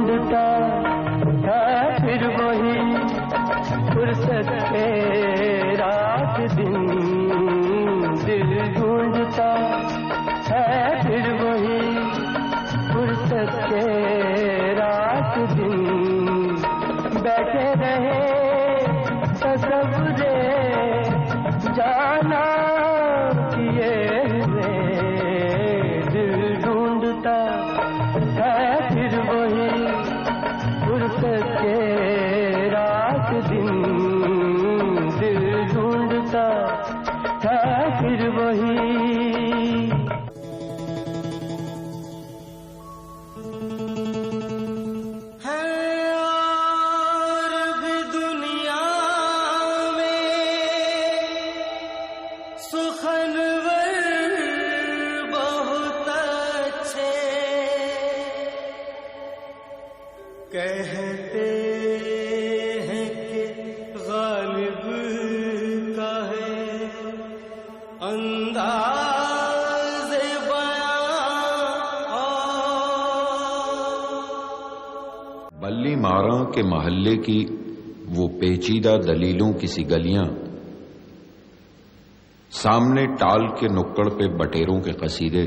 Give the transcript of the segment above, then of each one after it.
ڈھونڈتا ہے پھر وہی فرصت کے رات دن، دل ڈھونڈتا ہے پھر وہی فرصت کے رات دن، بیٹھے رہے تصور جانا کیے ہوئے، دل ڈھونڈتا ہے پھر وہی فرصت کے رات دن، دل ڈھونڈتا ہے پھر وہی۔ کہتے ہیں کہ غالب کا ہے انداز بیان، بلی ماراں کے محلے کی وہ پیچیدہ دلیلوں کی سی گلیاں، سامنے ٹال کے نکڑ پہ بٹیروں کے قصیدے،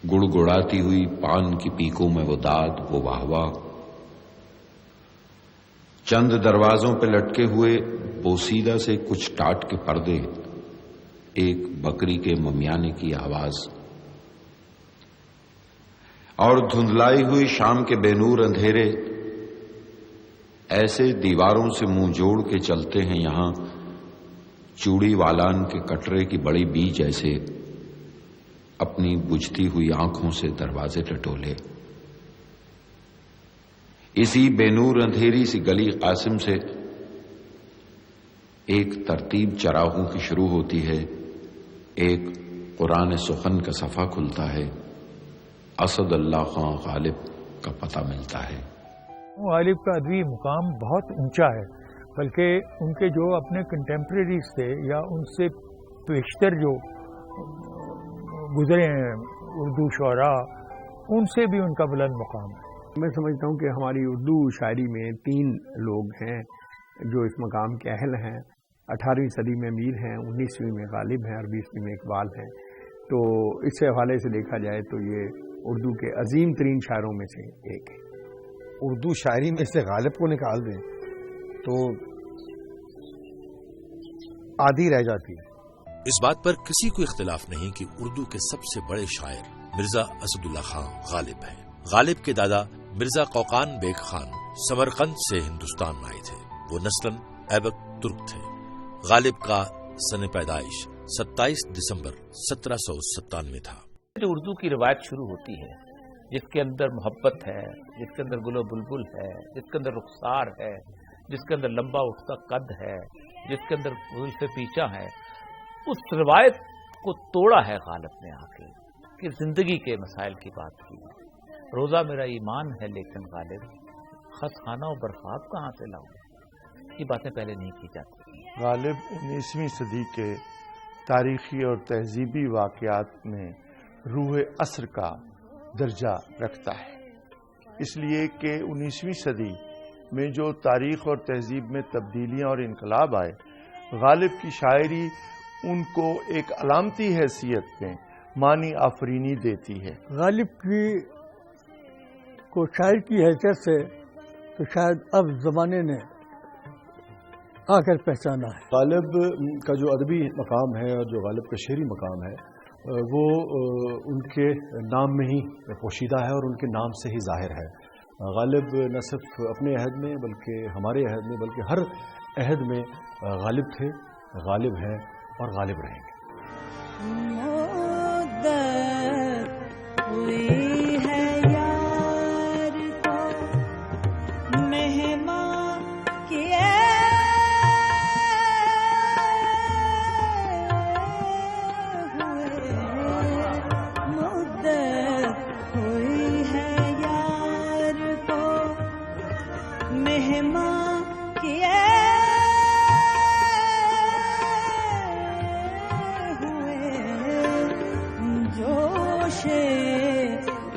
گڑ گڑاتی ہوئی پان کی پیکوں میں وہ داد وہ واہ واہ، چند دروازوں پہ لٹکے ہوئے بوسیدہ سے کچھ ٹاٹ کے پردے، ایک بکری کے ممیانے کی آواز، اور دھندلائی ہوئی شام کے بے نور اندھیرے ایسے دیواروں سے منہ جوڑ کے چلتے ہیں یہاں، چوڑی والان کے کٹرے کی بڑی بیج ایسے اپنی بجھتی ہوئی آنکھوں سے دروازے ٹٹولے۔ اسی بے نور اندھیری سی گلی قاسم سے ایک ترتیب چراغوں کی شروع ہوتی ہے، ایک قرآن سخن کا صفحہ کھلتا ہے، اسد اللہ خان غالب کا پتہ ملتا ہے۔ غالب کا ادبی مقام بہت اونچا ہے، بلکہ ان کے جو اپنے کنٹمپریریز تھے یا ان سے پیشتر جو گزرے ہیں اردو شعراء، ان سے بھی ان کا بلند مقام ہے۔ میں سمجھتا ہوں کہ ہماری اردو شاعری میں 3 لوگ ہیں جو اس مقام کے اہل ہیں۔ 18ویں صدی میں میر ہیں، 19ویں میں غالب ہیں اور 20ویں میں اقبال ہیں۔ تو اس حوالے سے دیکھا جائے تو یہ اردو کے عظیم ترین شاعروں میں سے ایک ہے۔ اردو شاعری میں سے غالب کو نکال دیں تو آدھی رہ جاتی ہے۔ اس بات پر کسی کو اختلاف نہیں کہ اردو کے سب سے بڑے شاعر مرزا اسد اللہ خان غالب ہیں۔ غالب کے دادا مرزا قوقان بیگ خان سمرقند سے ہندوستان آئے تھے، وہ نسلاً ایبک ترک تھے۔ غالب کا سن پیدائش 27 دسمبر 1797 تھا۔ جو اردو کی روایت شروع ہوتی ہے، جس کے اندر محبت ہے، جس کے اندر گل و بلبل ہے، جس کے اندر رخسار ہے، جس کے اندر لمبا اٹھتا قد ہے، جس کے اندر زلف پیچا ہے، اس روایت کو توڑا ہے غالب نے آ کے، کہ زندگی کے مسائل کی بات کی۔ روزہ میرا ایمان ہے لیکن غالب، خس خانہ و برخاب کہاں سے لاؤں، یہ باتیں پہلے نہیں کی جاتی۔ غالب 19ویں صدی کے تاریخی اور تہذیبی واقعات میں روح عصر کا درجہ رکھتا ہے، اس لیے کہ 19ویں صدی میں جو تاریخ اور تہذیب میں تبدیلیاں اور انقلاب آئے، غالب کی شاعری ان کو ایک علامتی حیثیت میں معنی آفرینی دیتی ہے۔ غالب کی کو شاعر کی حیثیت سے تو شاید اب زمانے نے آ کر پہچانا ہے۔ غالب کا جو ادبی مقام ہے اور جو غالب کا شعری مقام ہے وہ ان کے نام میں ہی پوشیدہ ہے اور ان کے نام سے ہی ظاہر ہے۔ غالب نہ صرف اپنے عہد میں بلکہ ہمارے عہد میں بلکہ ہر عہد میں غالب تھے، غالب ہیں اور غالب رہیں گے۔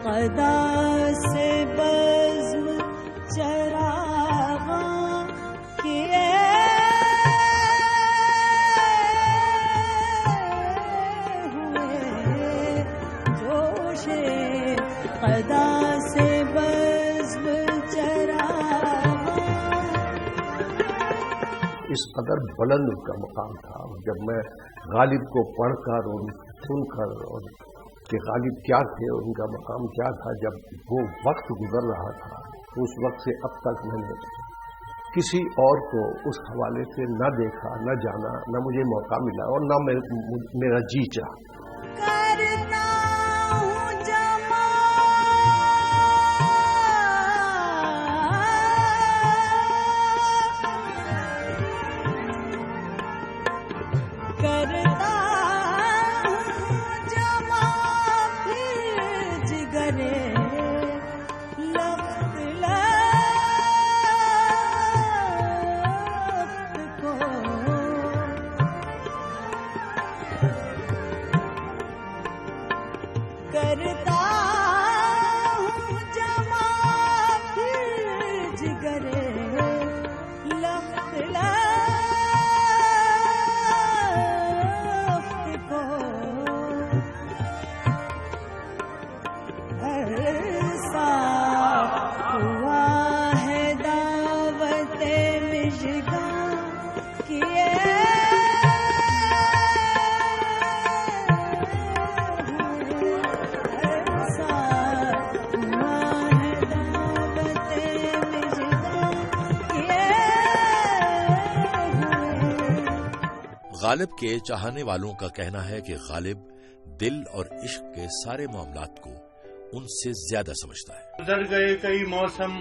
قدا سے قدا سے بزم چرا اس قدر بلند ان کا مقام تھا. جب میں غالب کو پڑھ کر اور سن کر اور کہ غالب کیا تھے اور ان کا مقام کیا تھا، جب وہ وقت گزر رہا تھا اس وقت سے اب تک میں نے کسی اور کو اس حوالے سے نہ دیکھا، نہ جانا، نہ مجھے موقع ملا اور نہ میرا جی چاہا. غالب کے چاہنے والوں کا کہنا ہے کہ غالب دل اور عشق کے سارے معاملات کو ان سے زیادہ سمجھتا ہے. گزر گئے کئی موسم،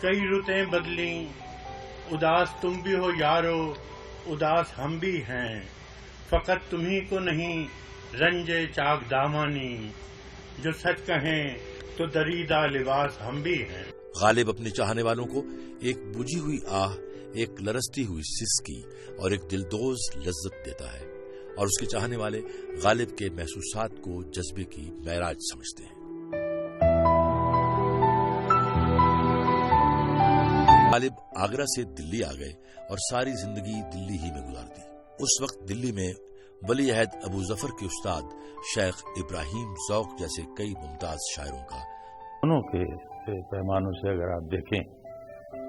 کئی رتیں بدلیں، اداس تم بھی ہو یارو، اداس ہم بھی ہیں، فقط تمہیں کو نہیں رنجے چاک دامانی، جو سچ کہیں تو دریدہ لباس ہم بھی ہیں. غالب اپنے چاہنے والوں کو ایک بجھی ہوئی آہ، ایک لرزتی ہوئی سسکی اور ایک دلدوز لذت دیتا ہے، اور اس کے چاہنے والے غالب کے محسوسات کو جذبے کی معراج سمجھتے ہیں. غالب آگرہ سے دلی آ گئے اور ساری زندگی دلی ہی میں گزار دی. اس وقت دلی میں ولی عہد ابو ظفر کے استاد شیخ ابراہیم ذوق جیسے کئی ممتاز شاعروں کا. دونوں کے پیمانوں سے اگر آپ دیکھیں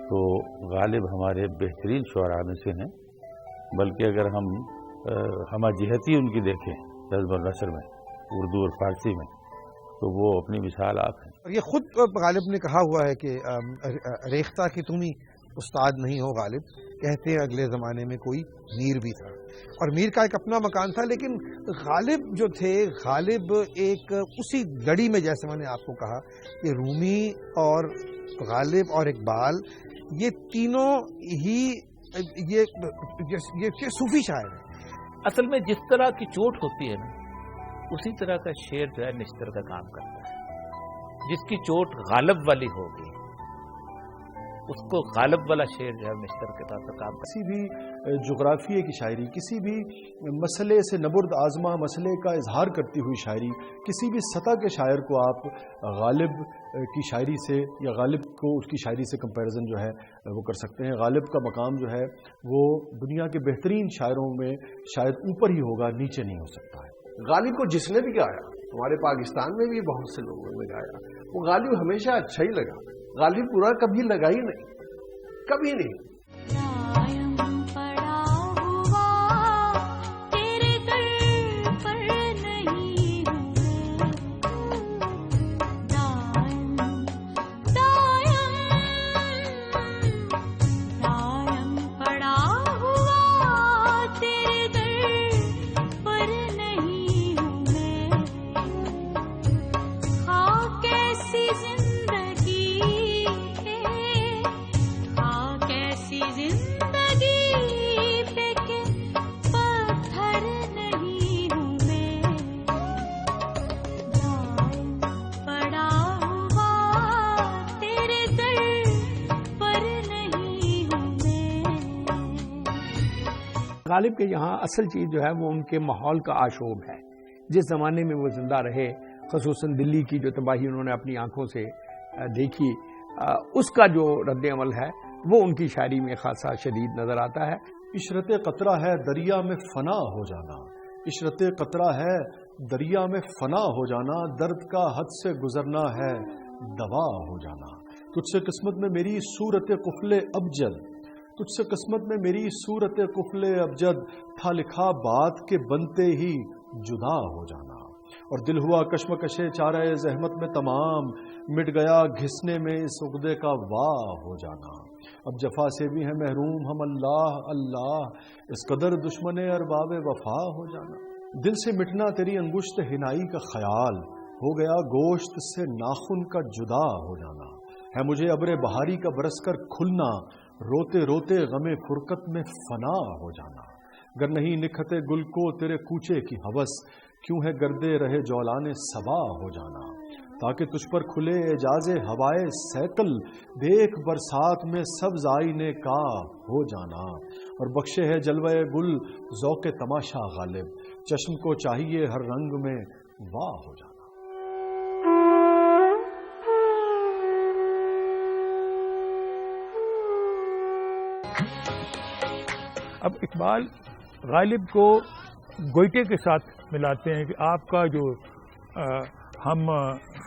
تو غالب ہمارے بہترین شعراء میں سے ہیں، بلکہ اگر ہم جہتی ان کی دیکھیں نظم و نثر میں اردو اور فارسی میں تو وہ اپنی مثال آپ ہیں. اور یہ خود غالب نے کہا ہوا ہے کہ ریختہ کہ تم ہی استاد نہیں ہو غالب، کہتے ہیں اگلے زمانے میں کوئی میر بھی تھا، اور میر کا ایک اپنا مکان تھا. لیکن غالب جو تھے، غالب ایک اسی لڑی میں، جیسے میں نے آپ کو کہا کہ رومی اور غالب اور اقبال یہ تینوں ہی یہ صوفی شاعر ہیں. اصل میں جس طرح کی چوٹ ہوتی ہے نا، اسی طرح کا شعر جو ہے نشتر کا کام کرتا ہے. جس کی چوٹ غالب والی ہوگی اس کو غالب والا شعر جو ہے نشتر کے طور پر کام کرتا ہے. کسی بھی جغرافیے کی شاعری، کسی بھی مسئلے سے نبرد آزما مسئلے کا اظہار کرتی ہوئی شاعری، کسی بھی سطح کے شاعر کو آپ غالب کی شاعری سے یا غالب کو اس کی شاعری سے کمپیریزن جو ہے وہ کر سکتے ہیں. غالب کا مقام جو ہے وہ دنیا کے بہترین شاعروں میں شاید اوپر ہی ہوگا، نیچے نہیں ہو سکتا ہے. غالب کو جس نے بھی گایا، ہمارے پاکستان میں بھی بہت سے لوگوں نے گایا، وہ غالب ہمیشہ اچھا ہی لگا. غالب برا کبھی لگا ہی نہیں، کبھی نہیں. غالب کے یہاں اصل چیز جو ہے وہ ان کے ماحول کا آشوب ہے. جس زمانے میں وہ زندہ رہے، خصوصاً دلی کی جو تباہی انہوں نے اپنی آنکھوں سے دیکھی، اس کا جو رد عمل ہے وہ ان کی شاعری میں خاصا شدید نظر آتا ہے. عشرت قطرہ ہے دریا میں فنا ہو جانا، عشرت قطرہ ہے دریا میں فنا ہو جانا، درد کا حد سے گزرنا ہے دوا ہو جانا۔ تجھ سے قسمت میں میری صورت قفل ابجد، تجھ سے قسمت میں میری صورت قفل ابجد، تھا لکھا بات کے بنتے ہی جدا ہو جانا۔ اور دل ہوا کشمکش چارہ زحمت میں تمام، مٹ گیا گھسنے میں اس عقدے کا واہ ہو جانا۔ اب جفا سے بھی ہے محروم ہم اللہ اللہ، اس قدر دشمن ارباب وفا ہو جانا۔ دل سے مٹنا تیری انگشت ہنائی کا خیال، ہو گیا گوشت سے ناخن کا جدا ہو جانا۔ ہے مجھے ابر بہاری کا برس کر کھلنا، روتے روتے غم فرقت میں فنا ہو جانا۔ گر نہیں نکھتے گل کو تیرے کوچے کی ہوس، کیوں ہے گردے رہے جولان صبا ہو جانا۔ تاکہ تجھ پر کھلے اعجاز ہوائے سیکل، دیکھ برسات میں سبز آئینے کا ہو جانا۔ اور بخشے ہے جلوہ گل ذوق تماشا غالب، چشم کو چاہیے ہر رنگ میں واہ ہو جانا۔ اب اقبال غالب کو گوئٹے کے ساتھ ملاتے ہیں کہ آپ کا جو ہم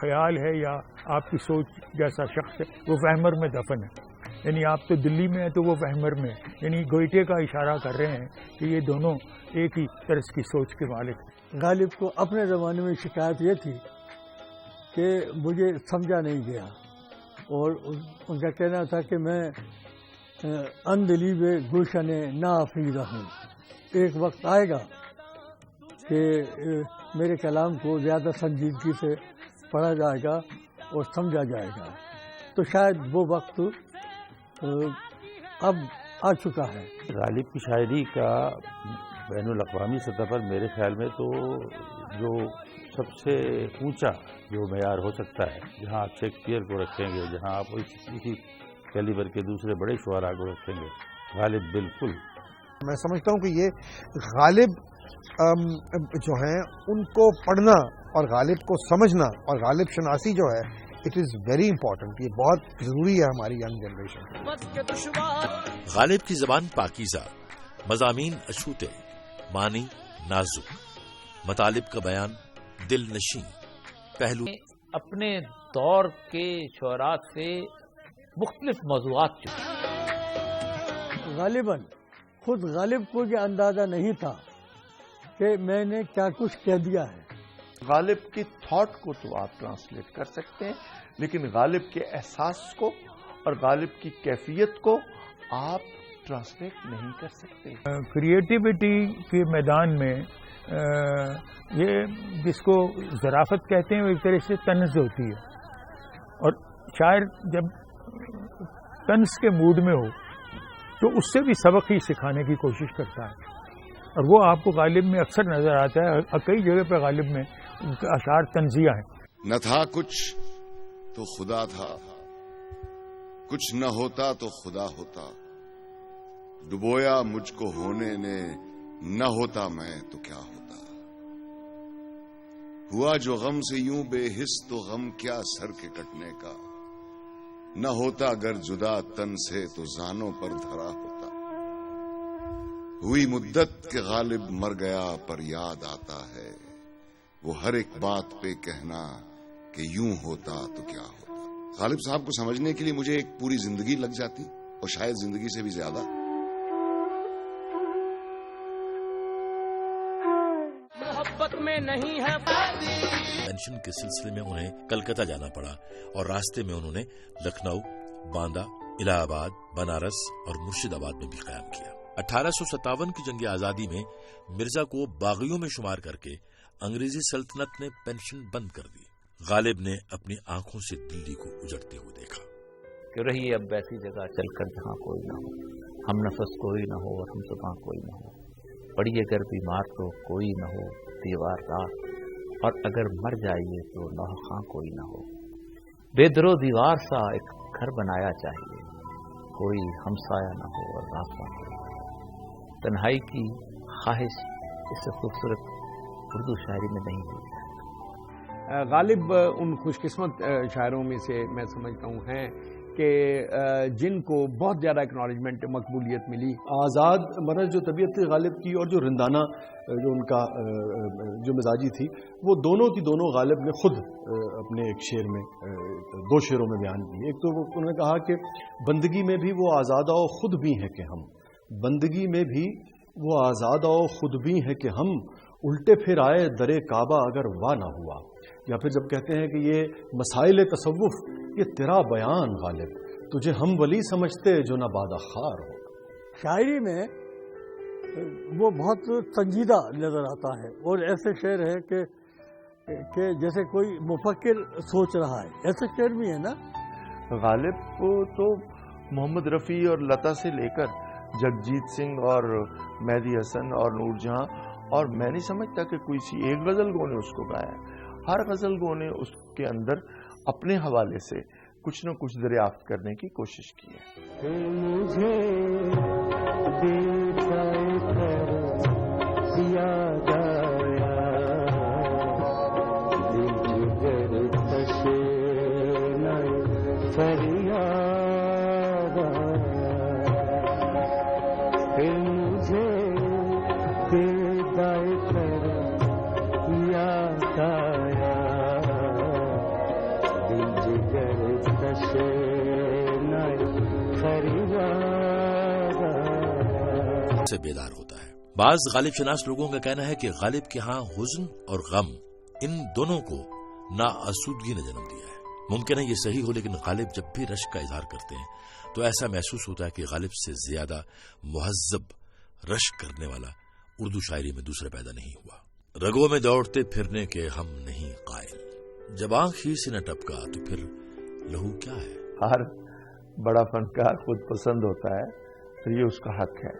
خیال ہے یا آپ کی سوچ جیسا شخص ہے وہ وہمر میں دفن ہے، یعنی آپ تو دلی میں ہیں تو وہ وہمر میں، یعنی گوئٹے کا اشارہ کر رہے ہیں کہ یہ دونوں ایک ہی طرز کی سوچ کے مالک ہیں۔ غالب کو اپنے زمانے میں شکایت یہ تھی کہ مجھے سمجھا نہیں گیا، اور ان کا کہنا تھا کہ میں اندلی میں گلشن نافی رہوں، ایک وقت آئے گا کہ میرے کلام کو زیادہ سنجیدگی سے پڑھا جائے گا اور سمجھا جائے گا، تو شاید وہ وقت اب آ چکا ہے۔ غالب کی شاعری کا بین الاقوامی سطح پر میرے خیال میں تو جو سب سے اونچا جو معیار ہو سکتا ہے، جہاں آپ شیکسپیئر کو رکھیں گے، جہاں آپ اسی کیلیبر کے دوسرے بڑے شعراء کو رکھیں گے، غالب بالکل۔ میں سمجھتا ہوں کہ یہ غالب جو ہیں ان کو پڑھنا اور غالب کو سمجھنا اور غالب شناسی جو ہے اٹ از ویری امپورٹنٹ، یہ بہت ضروری ہے ہماری ینگ جنریشن۔ غالب کی زبان پاکیزہ، مضامین اشوتے، معنی نازک، مطالب کا بیان دل نشیں، پہلو اپنے دور کے شعراء سے مختلف موضوعات چکے۔ غالباً خود غالب کو یہ اندازہ نہیں تھا کہ میں نے کیا کچھ کہہ دیا ہے۔ غالب کی تھاٹ کو تو آپ ٹرانسلیٹ کر سکتے ہیں، لیکن غالب کے احساس کو اور غالب کی کیفیت کو آپ ٹرانسلیٹ نہیں کر سکتے۔ کریٹیوٹی کے میدان میں یہ جس کو ظرافت کہتے ہیں وہ ایک طرح سے طنز ہوتی ہے، اور شاعر جب طنز کے موڈ میں ہو تو اس سے بھی سبق ہی سکھانے کی کوشش کرتا ہے، اور وہ آپ کو غالب میں اکثر نظر آتا ہے، اور کئی جگہ پہ غالب میں اشعار طنزیہ ہیں۔ نہ تھا کچھ تو خدا تھا، کچھ نہ ہوتا تو خدا ہوتا، ڈبویا مجھ کو ہونے نے، نہ ہوتا میں تو کیا ہوتا، ہوا جو غم سے یوں بے حس تو غم کیا سر کے کٹنے کا، نہ ہوتا اگر جدا تن سے تو زانوں پر دھرا ہوتا، ہوئی مدت کے غالب مر گیا پر یاد آتا ہے، وہ ہر ایک بات پہ کہنا کہ یوں ہوتا تو کیا ہوتا۔ غالب صاحب کو سمجھنے کے لیے مجھے ایک پوری زندگی لگ جاتی، اور شاید زندگی سے بھی زیادہ۔ محبت میں نہیں ہے پینشن کے سلسلے میں انہیں کلکتہ جانا پڑا، اور راستے میں انہوں نے لکھنؤ، باندہ، الہ آباد، بنارس اور مرشد آباد میں بھی قیام کیا۔ 1857 کی جنگ آزادی میں مرزا کو باغیوں میں شمار کر کے انگریزی سلطنت نے پینشن بند کر دی۔ غالب نے اپنی آنکھوں سے دلی کو اجڑتے ہوئے دیکھا کہ رہی اب ایسی جگہ چل کر جہاں کوئی نہ ہو، ہم نفس کوئی نہ ہو اور ہم زباں کوئی نہ ہو، پڑی اگر بیمار تو کوئی نہ ہو دیوار رات، اور اگر مر جائیے تو نوخاں کوئی نہ ہو، بے درو دیوار سا ایک گھر بنایا چاہیے، کوئی ہمسایہ نہ ہو اور راستہ ہو۔ تنہائی کی خواہش اس سے خوبصورت اردو شاعری میں نہیں ہوئی۔ غالب ان خوش قسمت شاعروں میں سے میں سمجھتا ہوں ہیں کہ جن کو بہت زیادہ اکنالجمنٹ مقبولیت ملی. آزاد مرض جو طبیعت تھی غالب کی اور جو رندانہ جو ان کا جو مزاجی تھی وہ دونوں کی دونوں غالب نے خود اپنے ایک شعر میں 2 شعروں میں بیان کی. ایک تو انہوں نے کہا کہ بندگی میں بھی وہ آزادہ و خود بھی ہیں کہ ہم، بندگی میں بھی وہ آزادہ و خود بھی ہیں کہ ہم، الٹے پھر آئے در کعبہ اگر واہ نہ ہوا. یا پھر جب کہتے ہیں کہ یہ مسائل تصوف یہ تیرا بیان غالب، تجھے ہم ولی سمجھتے جو نہ بادہ خار ہو. شاعری میں وہ بہت سنجیدہ نظر آتا ہے اور ایسے شعر ہے کہ جیسے کوئی مفکر سوچ رہا ہے، ایسے شعر بھی ہے نا. غالب کو تو محمد رفیع اور لتا سے لے کر جگجیت سنگھ اور مہدی حسن اور نور جہاں، اور میں نہیں سمجھتا کہ کوئی سی ایک غزل گو نے اس کو گایا ہے. ہر غزل گو نے اس کے اندر اپنے حوالے سے کچھ نہ کچھ دریافت کرنے کی کوشش کی ہے. مجھے یاد آیا فریاد پھر مجھے دیدائے کر یاد آیا دل جگر تشنائے فریاد سے بیدار ہوتا ہے. بعض غالب شناس لوگوں کا کہنا ہے کہ غالب کے ہاں حزن اور غم ان دونوں کو ناآسودگی نے جنم دیا ہے. ممکن ہے یہ صحیح ہو، لیکن غالب جب بھی رشک کا اظہار کرتے ہیں تو ایسا محسوس ہوتا ہے کہ غالب سے زیادہ مہذب رشک کرنے والا اردو شاعری میں دوسرا پیدا نہیں ہوا. رگوں میں دوڑتے پھرنے کے ہم نہیں قائل، جب آنکھ ہی سے نہ ٹپکا تو پھر لہو کیا ہے. ہر بڑا فنکار خود پسند ہوتا ہے تو یہ اس کا حق ہے،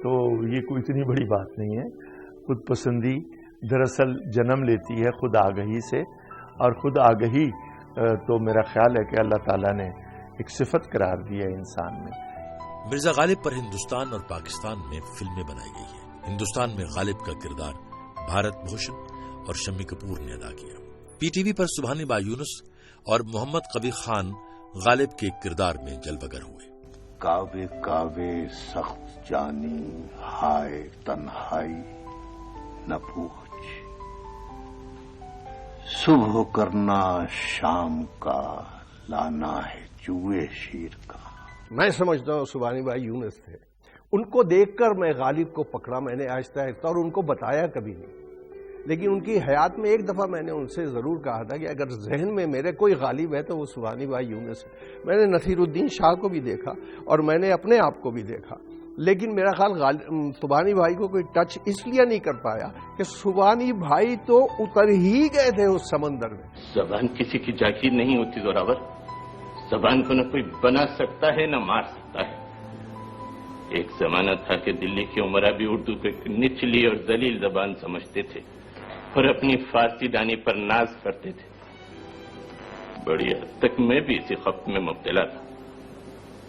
تو یہ کوئی اتنی بڑی بات نہیں ہے. خود پسندی دراصل جنم لیتی ہے خود آگہی سے، اور خود آگہی تو میرا خیال ہے کہ اللہ تعالیٰ نے ایک صفت قرار دی ہے انسان میں. مرزا غالب پر ہندوستان اور پاکستان میں فلمیں بنائی گئی ہیں. ہندوستان میں غالب کا کردار بھارت بھوشن اور شمی کپور نے ادا کیا. پی ٹی وی پر سبحانی با یونس اور محمد کبیر خان غالب کے کردار میں جلوگر ہوئے. کعوے کعوے سخت جانی ہائے تنہائی نہ پوچھ، صبح کرنا شام کا لانا ہے چوہے شیر کا. میں سمجھتا ہوں سبحانی بھائی یونس تھے. ان کو دیکھ کر میں غالب کو پکڑا، میں نے آہستہ آہستہ، اور ان کو بتایا کبھی نہیں، لیکن ان کی حیات میں ایک دفعہ میں نے ان سے ضرور کہا تھا کہ اگر ذہن میں میرے کوئی غالب ہے تو وہ سبحانی بھائی یونس ہے. میں نے نصیر الدین شاہ کو بھی دیکھا اور میں نے اپنے آپ کو بھی دیکھا، لیکن میرا خیال سبحانی بھائی کو کوئی ٹچ اس لیے نہیں کر پایا کہ سبحانی بھائی تو اتر ہی گئے تھے اس سمندر میں. زبان کسی کی جاگیر نہیں ہوتی زوراور. زبان کو نہ کوئی بنا سکتا ہے نہ مار سکتا ہے. ایک زمانہ تھا کہ دلی کے عمرا بھی اردو کو ایک نچلی اور ذلیل زبان سمجھتے تھے اور اپنی فارسی دانی پر ناز کرتے تھے. بڑی حد تک میں بھی اسی خبت میں مبتلا تھا،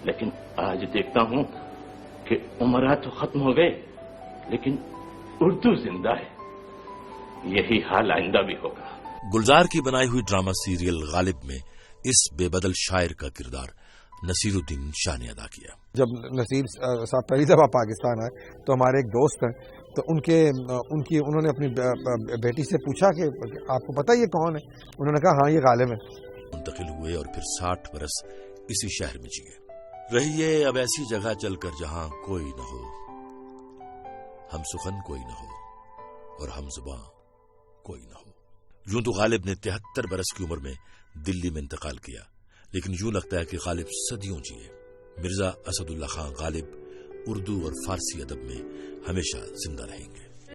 لیکن آج دیکھتا ہوں کہ عمرا تو ختم ہو گئے لیکن اردو زندہ ہے. یہی حال آئندہ بھی ہوگا. گلزار کی بنائی ہوئی ڈرامہ سیریل غالب میں اس بے بدل شاعر کا کردار نصیر الدین شاہ نے ادا کیا. جب نصیر صاحب پہلی دفعہ پاکستان آئے تو ہمارے ایک دوست ہیں، تو انہوں نے اپنی بیٹی سے پوچھا کہ آپ کو پتہ یہ کون ہے؟ انہوں نے کہا ہاں یہ غالب ہے. منتقل ہوئے اور پھر 60 برس اسی شہر میں جیے. رہیے اب ایسی جگہ چل کر جہاں کوئی نہ ہو، ہم سخن کوئی نہ ہو اور ہم زباں کوئی نہ ہو. یوں تو غالب نے 73 برس کی عمر میں دلی میں انتقال کیا، لیکن یوں لگتا ہے کہ غالب صدیوں جیے. مرزا اسد اللہ خان غالب اردو اور فارسی ادب میں ہمیشہ زندہ رہیں گے.